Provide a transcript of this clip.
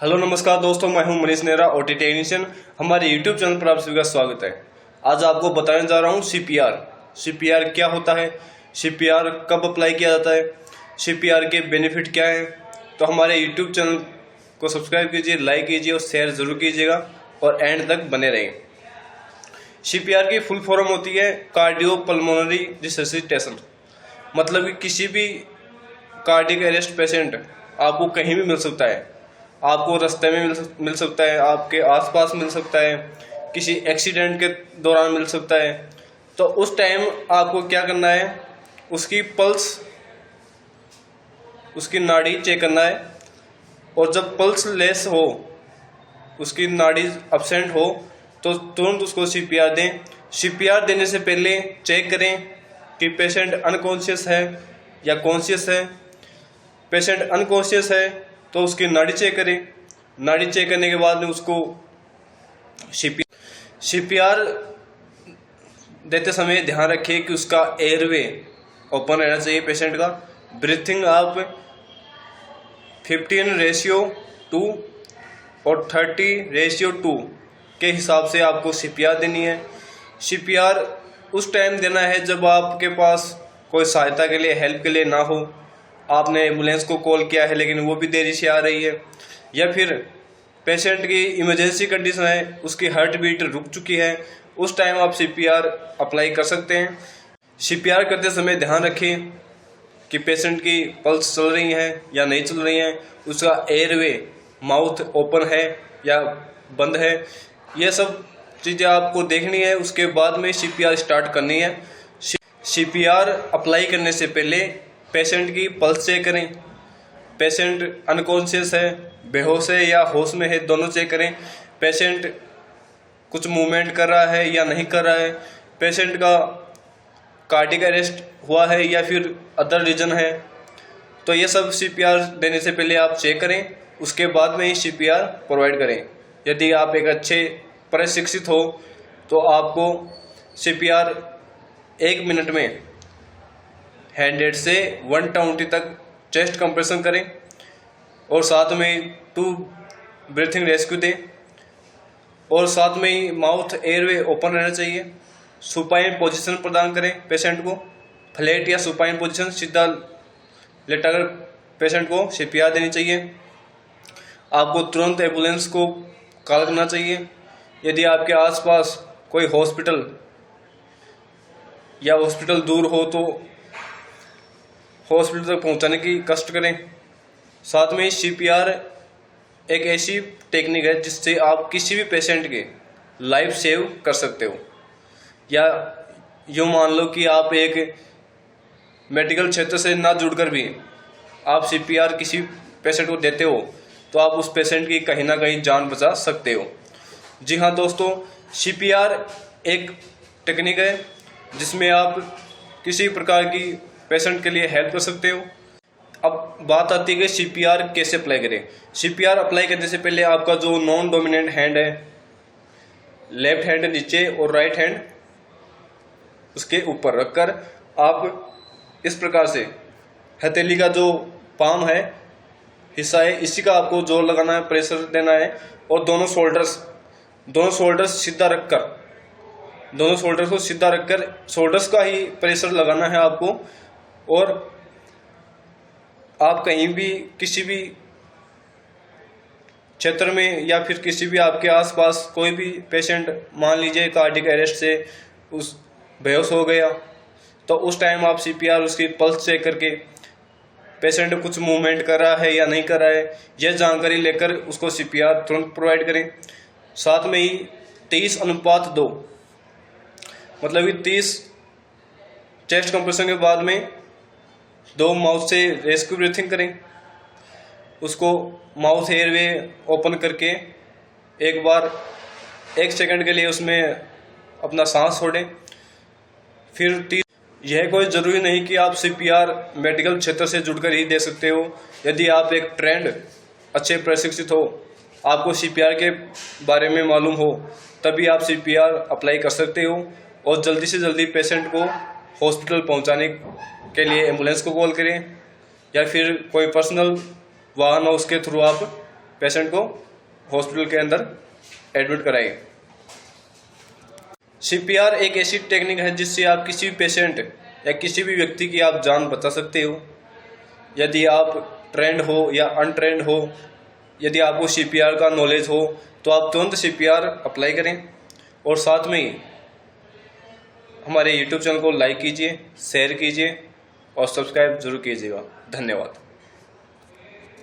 Hello नमस्कार दोस्तों, मैं हूं मनीष नेहरा ओटी टेक्नीशियन। हमारे यूट्यूब चैनल पर आप सभी का स्वागत है। आज आपको बताने जा रहा हूं सीपीआर क्या होता है, सीपीआर कब अप्लाई किया जाता है, सीपीआर के बेनिफिट क्या है। तो हमारे यूट्यूब चैनल को सब्सक्राइब कीजिए, लाइक कीजिए और शेयर ज़रूर कीजिएगा और एंड तक बने रहें। सीपीआर की फुल फॉर्म होती है कार्डियोपल्मोनरी रिससिटेशन। मतलब कि किसी भी कार्डियक अरेस्ट पेशेंट आपको कहीं भी मिल सकता है, आपको रास्ते में मिल सकता है, आपके आसपास मिल सकता है, किसी एक्सीडेंट के दौरान मिल सकता है। तो उस टाइम आपको क्या करना है, उसकी पल्स, उसकी नाड़ी चेक करना है। और जब पल्स लेस हो, उसकी नाड़ी एब्सेंट हो, तो तुरंत उसको सीपीआर दें। सीपीआर देने से पहले चेक करें कि पेशेंट अनकॉन्शियस है या कॉन्शियस है। पेशेंट अनकॉन्शियस है तो उसकी नाड़ी चेक करें। नाड़ी चेक करने के बाद में उसको सीपीआर देते समय ध्यान रखिए कि उसका एयरवे ओपन रहना चाहिए पेशेंट का। ब्रीथिंग आप 15:2 और 30:2 के हिसाब से आपको सीपीआर देनी है। सीपीआर उस टाइम देना है जब आपके पास कोई सहायता के लिए, हेल्प के लिए ना हो। आपने एम्बुलेंस को कॉल किया है लेकिन वो भी देरी से आ रही है, या फिर पेशेंट की इमरजेंसी कंडीशन है, उसकी हार्ट बीट रुक चुकी है, उस टाइम आप सीपीआर अप्लाई कर सकते हैं। सीपीआर करते समय ध्यान रखें कि पेशेंट की पल्स चल रही है या नहीं चल रही है, उसका एयरवे माउथ ओपन है या बंद है। ये सब चीज़ें आपको देखनी है, उसके बाद में सीपीआर स्टार्ट करनी है। सीपीआर अप्लाई करने से पहले पेशेंट की पल्स चेक करें। पेशेंट अनकॉन्शियस है, बेहोश है या होश में है, दोनों चेक करें। पेशेंट कुछ मूवमेंट कर रहा है या नहीं कर रहा है। पेशेंट का कार्डियक अरेस्ट हुआ है या फिर अदर रीजन है। तो ये सब सीपीआर देने से पहले आप चेक करें, उसके बाद में ही सीपीआर प्रोवाइड करें। यदि आप एक अच्छे प्रशिक्षित हो तो आपको सीपीआर 1 मिनट में 100 से 120 तक चेस्ट कंप्रेशन करें और साथ में 2 ब्रीथिंग रेस्क्यू दें और साथ में ही माउथ एयरवे ओपन रहना चाहिए। सुपाइन पोजीशन प्रदान करें पेशेंट को, फ्लैट या सुपाइन पोजीशन, सीधा लेटाकर पेशेंट को सीपीआर देनी चाहिए। आपको तुरंत एम्बुलेंस को कॉल करना चाहिए। यदि आपके आसपास कोई हॉस्पिटल या हॉस्पिटल दूर हो तो हॉस्पिटल तक पहुंचाने की कष्ट करें। साथ में सीपीआर एक ऐसी टेक्निक है जिससे आप किसी भी पेशेंट के लाइफ सेव कर सकते हो। या यूँ मान लो कि आप एक मेडिकल क्षेत्र से ना जुड़कर भी आप सीपीआर किसी पेशेंट को देते हो तो आप उस पेशेंट की कहीं ना कहीं जान बचा सकते हो। जी हाँ दोस्तों, सीपीआर एक टेक्निक है जिसमें आप किसी प्रकार की पेशेंट के लिए हेल्प कर सकते हो। अब बात आती है कि सीपीआर कैसे अप्लाई करें। सीपीआर अप्लाई करने से पहले आपका जो नॉन डोमिनेंट हैंड है, लेफ्ट हैंड नीचे और राइट हैंड उसके ऊपर रखकर आप इस प्रकार से हथेली का जो पाम है, हिस्सा है, इसी का आपको जोर लगाना है, प्रेशर देना है। और दोनों शोल्डर्स सीधा रखकर, दोनों शोल्डर्स को सीधा रखकर शोल्डर्स का ही प्रेशर लगाना है आपको। और आप कहीं भी किसी भी क्षेत्र में या फिर किसी भी आपके आसपास कोई भी पेशेंट, मान लीजिए कार्डियक अरेस्ट से उस बेहोश हो गया, तो उस टाइम आप सीपीआर उसकी पल्स चेक करके पेशेंट कुछ मूवमेंट कर रहा है या नहीं कर रहा है, यह जानकारी लेकर उसको सीपीआर तुरंत प्रोवाइड करें। साथ में ही 30:2 मतलब कि 30 चेस्ट कंप्रेशन के बाद में 2 माउथ से रेस्क्यू ब्रीथिंग करें। उसको माउथ एयरवे ओपन करके एक बार 1 सेकंड के लिए उसमें अपना सांस छोड़ें। फिर 30। यह कोई ज़रूरी नहीं कि आप सीपीआर मेडिकल क्षेत्र से जुड़कर ही दे सकते हो। यदि आप एक ट्रेंड अच्छे प्रशिक्षित हो, आपको सीपीआर के बारे में मालूम हो, तभी आप सीपीआर अप्लाई कर सकते हो। और जल्दी से जल्दी पेशेंट को हॉस्पिटल पहुंचाने के लिए एम्बुलेंस को कॉल करें या फिर कोई पर्सनल वाहन हो उसके थ्रू आप पेशेंट को हॉस्पिटल के अंदर एडमिट कराइए। सीपीआर एक ऐसी टेक्निक है जिससे आप किसी भी पेशेंट या किसी भी व्यक्ति की आप जान बचा सकते हो। यदि आप ट्रेंड हो या अनट्रेंड हो, यदि आपको सीपीआर का नॉलेज हो तो आप तुरंत सीपीआर अप्लाई करें और साथ में ही हमारे यूट्यूब चैनल को लाइक कीजिए, शेयर कीजिए और सब्सक्राइब जरूर कीजिएगा। धन्यवाद।